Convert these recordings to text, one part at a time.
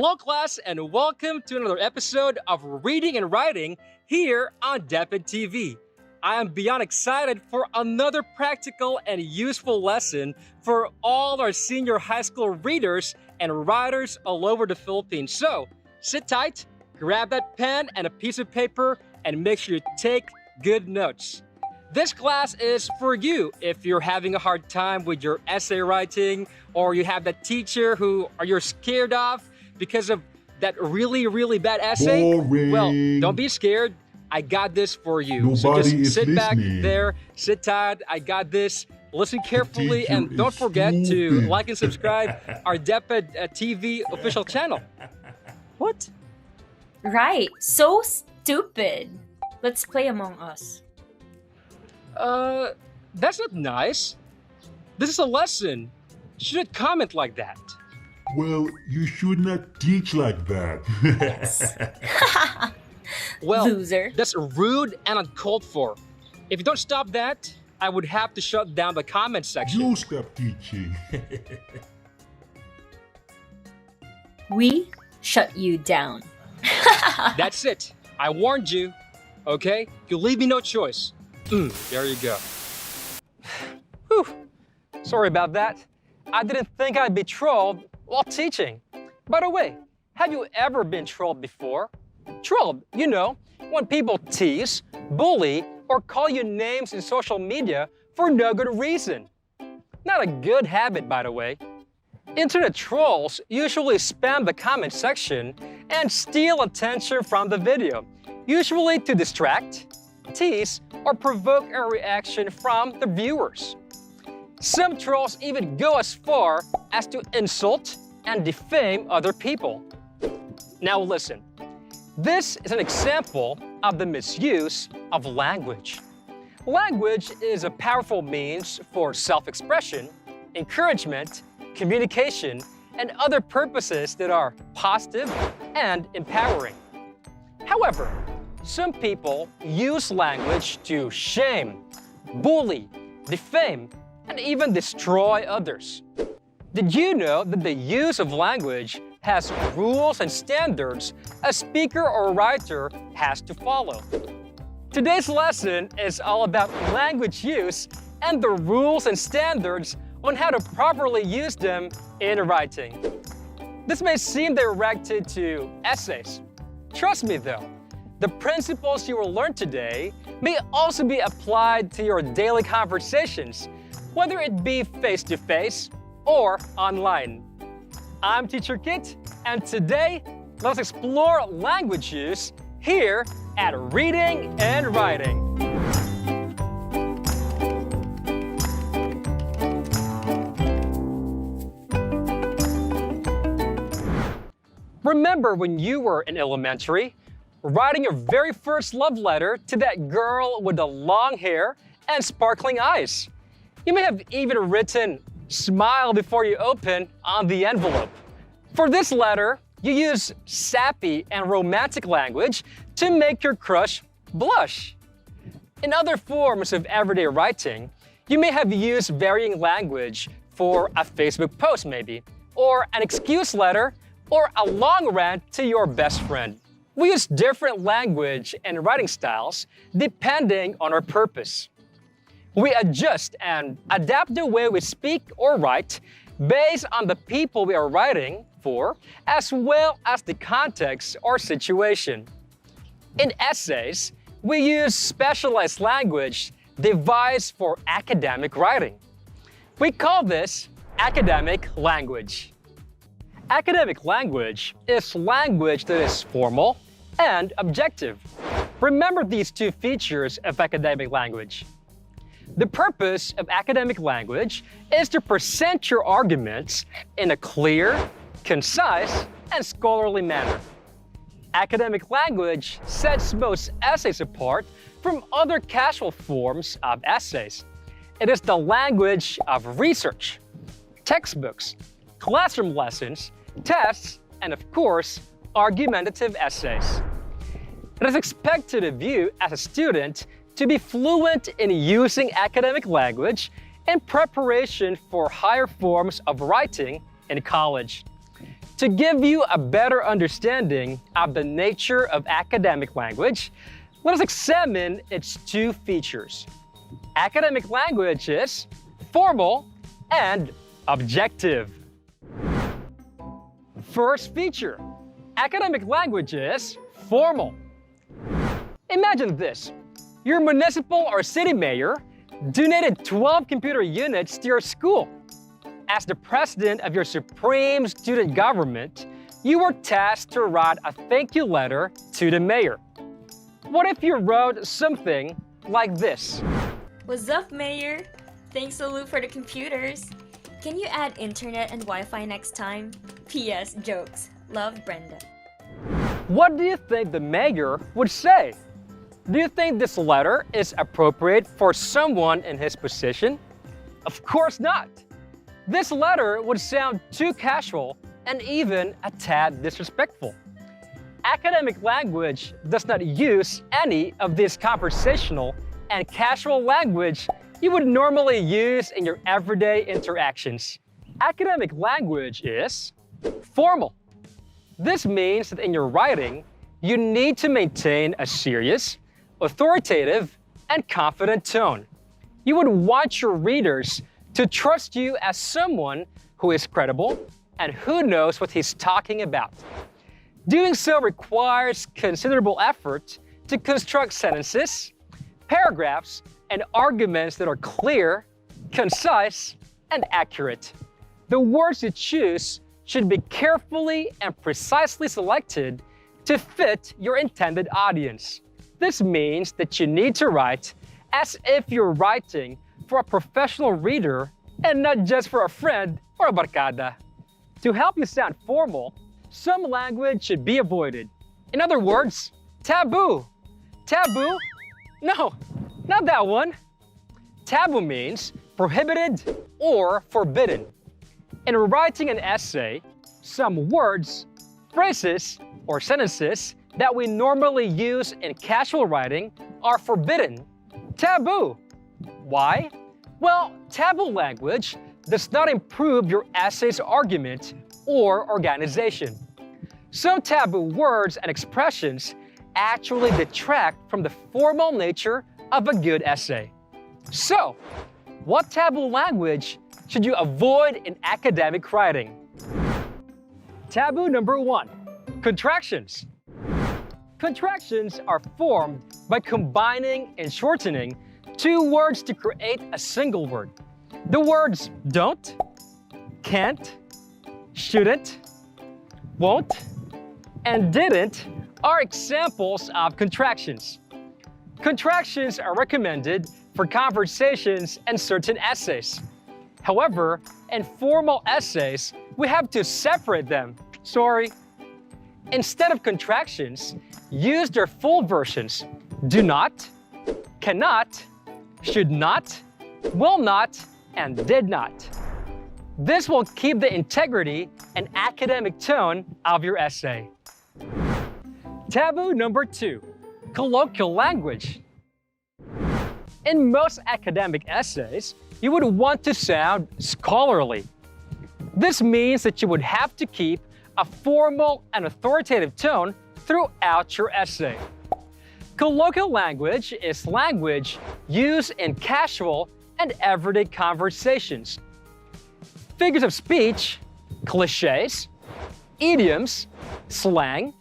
Hello class and welcome to another episode of Reading and Writing here on DepEd TV. I am beyond excited for another practical and useful lesson for all our senior high school readers and writers all over the Philippines. So sit tight, grab that pen and a piece of paper and make sure you take good notes. This class is for you if you're having a hard time with your essay writing or you have that teacher who you're scared of because of that really bad essay. Boring. Well, don't be scared. I got this for you. Nobody so just is sit back listening. there, sit tight. I got this. Listen carefully teacher and don't is forget to stupid. like and subscribe our DepEd TV official channel. What? Right, so stupid. Let's play Among Us. That's not nice. This is a lesson. You shouldn't comment like that. Well, you should not teach like that. Yes. Well, Loser. that's rude and uncalled for. If you don't stop that, I would have to shut down the comment section. You stop teaching. We shut you down. That's it. I warned you. Okay? You leave me no choice. There you go. Whew. Sorry about that. I didn't think I'd be trolled while teaching. By the way, have you ever been trolled before? Trolled, you know, when people tease, bully, or call you names in social media for no good reason. Not a good habit, by the way. Internet trolls usually spam the comment section and steal attention from the video, usually to distract, tease, or provoke a reaction from the viewers. Some trolls even go as far as to insult and defame other people. Now listen, this is an example of the misuse of language. Language is a powerful means for self-expression, encouragement, communication, and other purposes that are positive and empowering. However, some people use language to shame, bully, defame, and even destroy others. Did you know that the use of language has rules and standards a speaker or writer has to follow? Today's lesson is all about language use and the rules and standards on how to properly use them in writing. This may seem directed to essays. Trust me though, the principles you will learn today may also be applied to your daily conversations, whether it be face-to-face or online. I'm Teacher Kit, and today, let's explore language use here at Reading and Writing. Remember when you were in elementary, writing your very first love letter to that girl with the long hair and sparkling eyes? You may have even written "smile before you open" on the envelope. For this letter, you use sappy and romantic language to make your crush blush. In other forms of everyday writing, you may have used varying language for a Facebook post maybe, or an excuse letter, or a long rant to your best friend. We use different language and writing styles depending on our purpose. We adjust and adapt the way we speak or write based on the people we are writing for, as well as the context or situation. In essays, we use specialized language devised for academic writing. We call this academic language. Academic language is language that is formal and objective. Remember these two features of academic language. The purpose of academic language is to present your arguments in a clear, concise, and scholarly manner. Academic language sets most essays apart from other casual forms of essays. It is the language of research, textbooks, classroom lessons, tests, and of course, argumentative essays. It is expected of you as a student to be fluent in using academic language in preparation for higher forms of writing in college. To give you a better understanding of the nature of academic language, let us examine its two features. Academic language is formal and objective. First feature, academic language is formal. Imagine this. Your municipal or city mayor donated 12 computer units to your school. As the president of your supreme student government, you were tasked to write a thank you letter to the mayor. What if you wrote something like this? What's up, Mayor? Thanks a lot for the computers. Can you add internet and Wi-Fi next time? P.S. Jokes. Love, Brenda. What do you think the mayor would say? Do you think this letter is appropriate for someone in his position? Of course not. This letter would sound too casual and even a tad disrespectful. Academic language does not use any of this conversational and casual language you would normally use in your everyday interactions. Academic language is formal. This means that in your writing, you need to maintain a serious, authoritative, and confident tone. You would want your readers to trust you as someone who is credible and who knows what he's talking about. Doing so requires considerable effort to construct sentences, paragraphs, and arguments that are clear, concise, and accurate. The words you choose should be carefully and precisely selected to fit your intended audience. This means that you need to write as if you're writing for a professional reader and not just for a friend or a barkada. To help you sound formal, some language should be avoided. In other words, taboo. Taboo? No, not that one. Taboo means prohibited or forbidden. In writing an essay, some words, phrases, or sentences that we normally use in casual writing are forbidden. Taboo. Why? Well, taboo language does not improve your essay's argument or organization. Some taboo words and expressions actually detract from the formal nature of a good essay. So, what taboo language should you avoid in academic writing? Taboo number 1, contractions. Contractions are formed by combining and shortening two words to create a single word. The words don't, can't, shouldn't, won't, and didn't are examples of contractions. Contractions are recommended for conversations and certain essays. However, in formal essays, we have to separate them. Sorry. Instead of contractions, use their full versions: do not, cannot, should not, will not, and did not. This will keep the integrity and academic tone of your essay. Taboo number 2, colloquial language. In most academic essays, you would want to sound scholarly. This means that you would have to keep a formal and authoritative tone throughout your essay. Colloquial language is language used in casual and everyday conversations. Figures of speech, cliches, idioms, slang,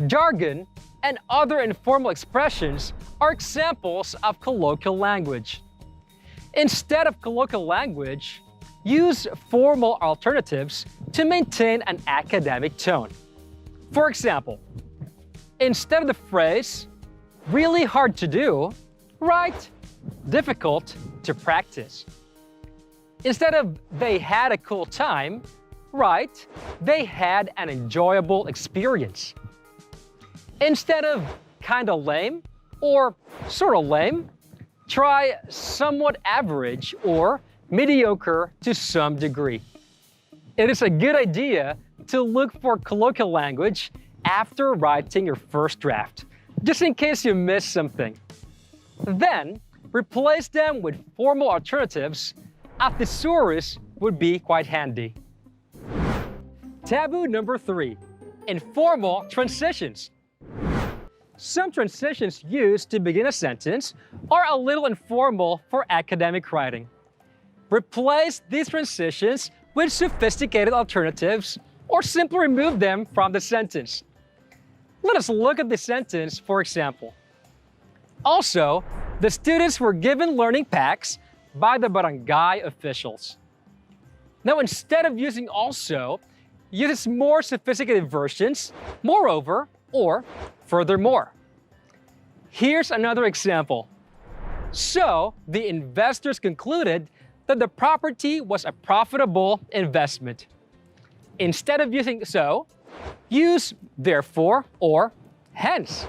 jargon, and other informal expressions are examples of colloquial language. Instead of colloquial language, use formal alternatives to maintain an academic tone. For example, instead of the phrase, really hard to do, write, difficult to practice. Instead of they had a cool time, write, they had an enjoyable experience. Instead of kinda lame or sorta lame, try somewhat average or mediocre to some degree. It is a good idea to look for colloquial language after writing your first draft, just in case you missed something. Then, replace them with formal alternatives. A thesaurus would be quite handy. Taboo number 3, informal transitions. Some transitions used to begin a sentence are a little informal for academic writing. Replace these transitions with sophisticated alternatives or simply remove them from the sentence. Let us look at the sentence, for example. Also, the students were given learning packs by the barangay officials. Now, instead of using also, use more sophisticated versions, moreover, or furthermore. Here's another example. So, the investors concluded that the property was a profitable investment. Instead of using so, use therefore or hence.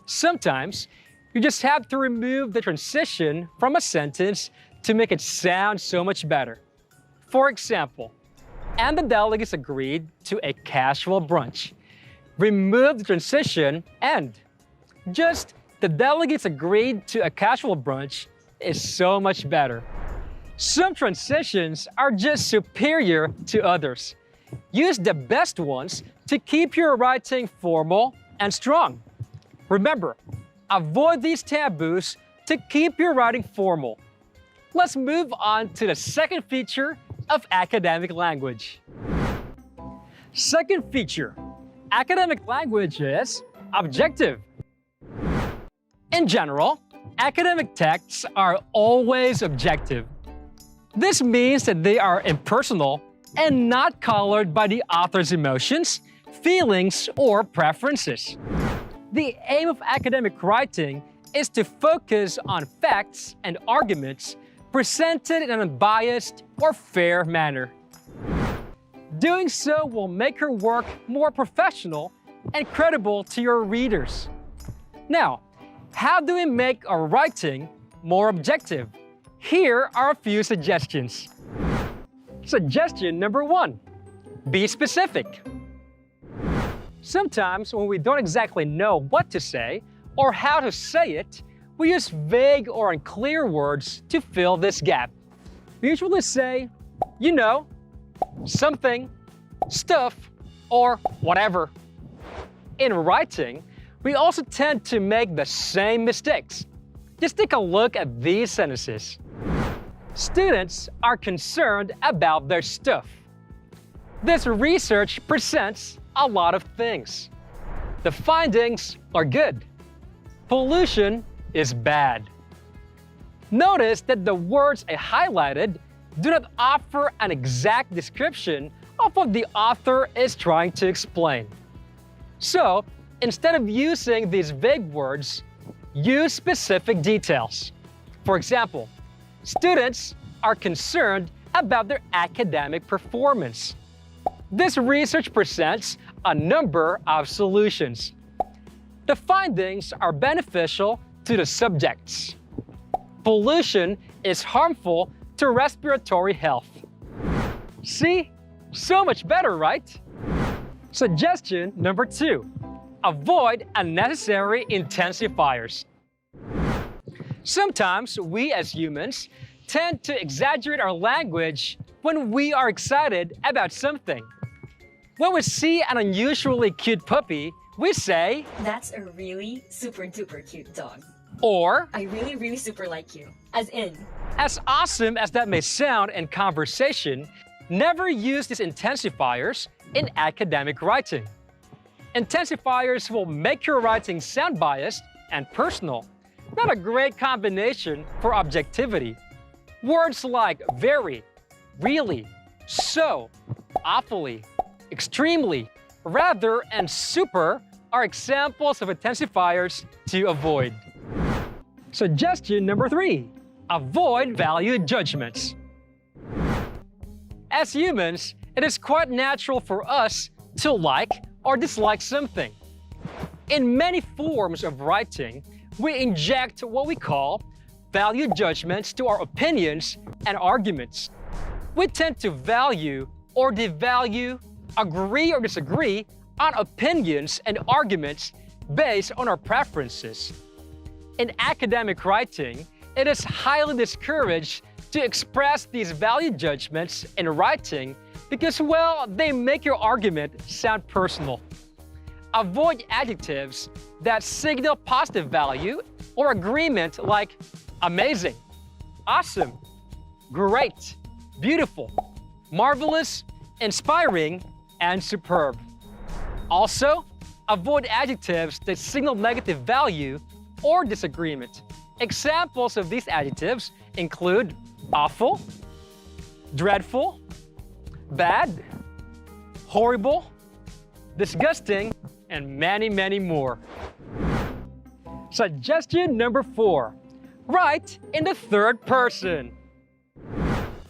Sometimes, you just have to remove the transition from a sentence to make it sound so much better. For example, and the delegates agreed to a casual brunch. Remove the transition and. Just the delegates agreed to a casual brunch is so much better. Some transitions are just superior to others. Use the best ones to keep your writing formal and strong. Remember, avoid these taboos to keep your writing formal. Let's move on to the second feature of academic language. Second feature, academic language is objective. In general, academic texts are always objective. This means that they are impersonal and not colored by the author's emotions, feelings, or preferences. The aim of academic writing is to focus on facts and arguments presented in an unbiased or fair manner. Doing so will make your work more professional and credible to your readers. Now, how do we make our writing more objective? Here are a few suggestions. Suggestion number 1, be specific. Sometimes when we don't exactly know what to say or how to say it, we use vague or unclear words to fill this gap. We usually say, you know, something, stuff, or whatever. In writing, we also tend to make the same mistakes. Just take a look at these sentences. Students are concerned about their stuff. This research presents a lot of things. The findings are good. Pollution is bad. Notice that the words I highlighted do not offer an exact description of what the author is trying to explain. So, instead of using these vague words, use specific details. For example, students are concerned about their academic performance. This research presents a number of solutions. The findings are beneficial to the subjects. Pollution is harmful to respiratory health. See? So much better, right? Suggestion number 2, avoid unnecessary intensifiers. Sometimes we as humans tend to exaggerate our language when we are excited about something. When we see an unusually cute puppy, we say, That's a really super duper cute dog. or, I really, really super like you. As in, as awesome as that may sound in conversation, never use these intensifiers in academic writing. Intensifiers will make your writing sound biased and personal, not a great combination for objectivity. Words like very, really, so, awfully, extremely, rather, and super are examples of intensifiers to avoid. Suggestion number 3, avoid value judgments. As humans, it is quite natural for us to like or dislike something. In many forms of writing, we inject what we call value judgments to our opinions and arguments. We tend to value or devalue, agree or disagree on opinions and arguments based on our preferences. In academic writing, it is highly discouraged to express these value judgments in writing because, well, they make your argument sound personal. Avoid adjectives that signal positive value or agreement like amazing, awesome, great, beautiful, marvelous, inspiring, and superb. Also, avoid adjectives that signal negative value or disagreement. Examples of these adjectives include awful, dreadful, bad, horrible, disgusting, and many, many more. Suggestion number 4. Write in the third person.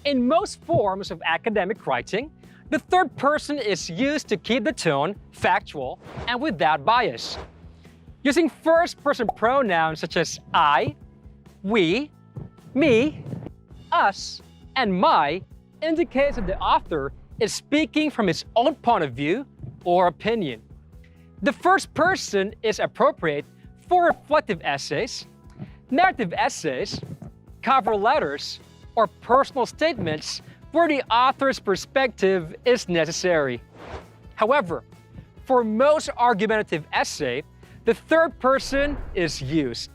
In most forms of academic writing, the third person is used to keep the tone factual and without bias. Using first-person pronouns such as I, we, me, us, and my indicates that the author is speaking from his own point of view or opinion. The first person is appropriate for reflective essays, narrative essays, cover letters, or personal statements where the author's perspective is necessary. However, for most argumentative essay, the third person is used.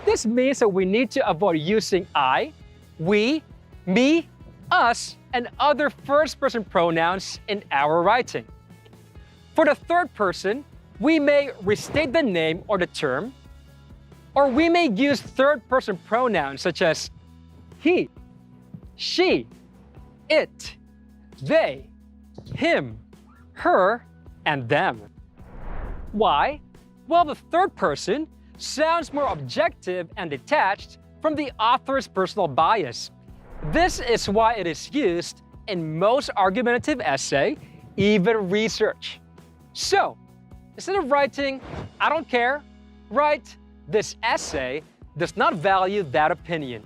This means that we need to avoid using I, we, me, us, and other first-person pronouns in our writing. For the third person, we may restate the name or the term, or we may use third-person pronouns such as he, she, it, they, him, her, and them. Why? Well, the third person sounds more objective and detached from the author's personal bias. This is why it is used in most argumentative essay, even research. So, instead of writing, I don't care, write, this essay does not value that opinion.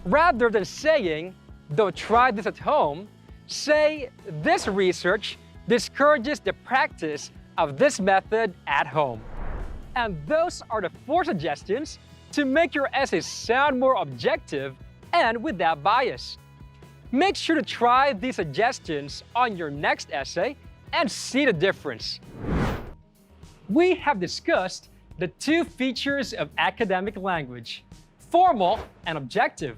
Rather than saying, don't try this at home, say, this research discourages the practice of this method at home. And those are the 4 suggestions to make your essay sound more objective and without bias. Make sure to try these suggestions on your next essay and see the difference. We have discussed the 2 features of academic language, formal and objective.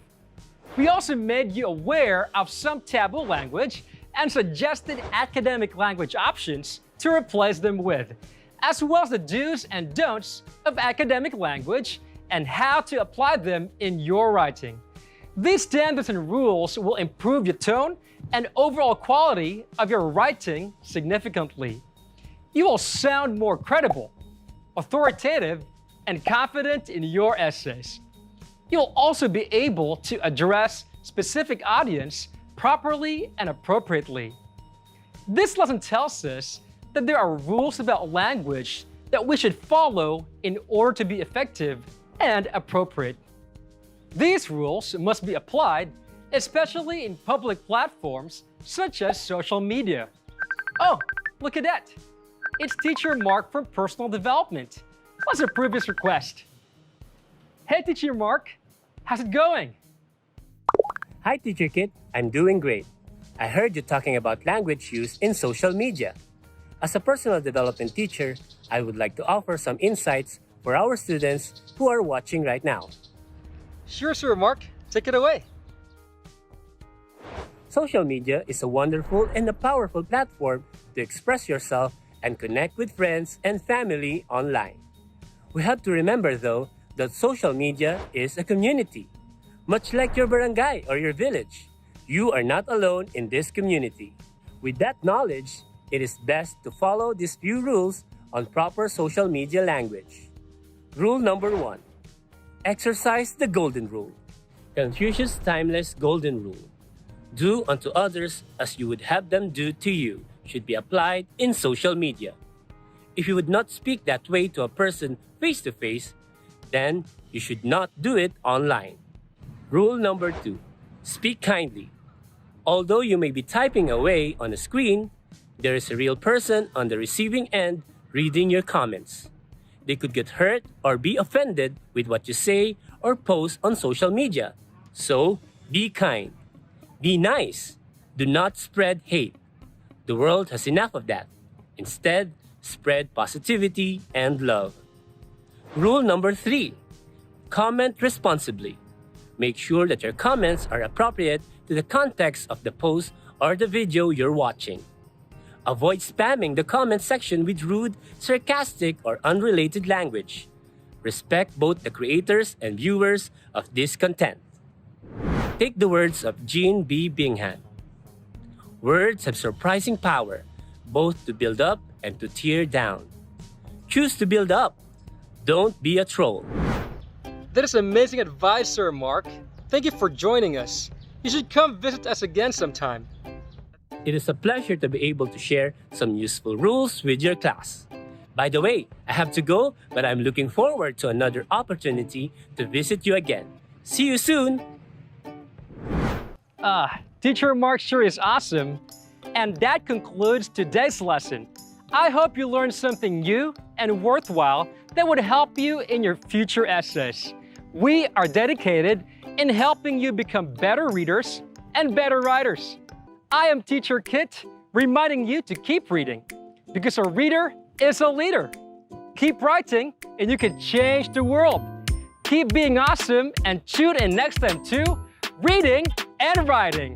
We also made you aware of some taboo language and suggested academic language options to replace them with, as well as the do's and don'ts of academic language and how to apply them in your writing. These standards and rules will improve your tone and overall quality of your writing significantly. You will sound more credible, authoritative, and confident in your essays. You'll also be able to address specific audience properly and appropriately. This lesson tells us that there are rules about language that we should follow in order to be effective and appropriate. These rules must be applied, especially in public platforms such as social media. Oh, look at that! It's Teacher Mark from Personal Development. What's a previous request? Hey, Teacher Mark, how's it going? Hi, Teacher Kit. I'm doing great. I heard you talking about language use in social media. As a personal development teacher, I would like to offer some insights for our students who are watching right now. Sure, Sir Mark. Take it away. Social media is a wonderful and a powerful platform to express yourself and connect with friends and family online. We have to remember, though, that social media is a community. Much like your barangay or your village, you are not alone in this community. With that knowledge, it is best to follow these few rules on proper social media language. Rule number 1. Exercise the golden rule. Confucius' timeless golden rule. Do unto others as you would have them do to you should be applied in social media. If you would not speak that way to a person face to face, then you should not do it online. Rule number 2. Speak kindly. Although you may be typing away on a screen, there is a real person on the receiving end reading your comments. They could get hurt or be offended with what you say or post on social media. So, be kind. Be nice. Do not spread hate. The world has enough of that. Instead, spread positivity and love. Rule number 3. Comment responsibly. Make sure that your comments are appropriate to the context of the post or the video you're watching. Avoid spamming the comment section with rude, sarcastic, or unrelated language. Respect both the creators and viewers of this content. Take the words of Jean B. Bingham. Words have surprising power, both to build up and to tear down. Choose to build up. Don't be a troll. That is amazing advice, Sir Mark. Thank you for joining us. You should come visit us again sometime. It is a pleasure to be able to share some useful rules with your class. By the way, I have to go, but I'm looking forward to another opportunity to visit you again. See you soon! Teacher Mark sure is awesome. And that concludes today's lesson. I hope you learned something new and worthwhile that would help you in your future essays. We are dedicated in helping you become better readers and better writers. I am Teacher Kit, reminding you to keep reading, because a reader is a leader. Keep writing and you can change the world. Keep being awesome and tune in next time to Reading and Writing.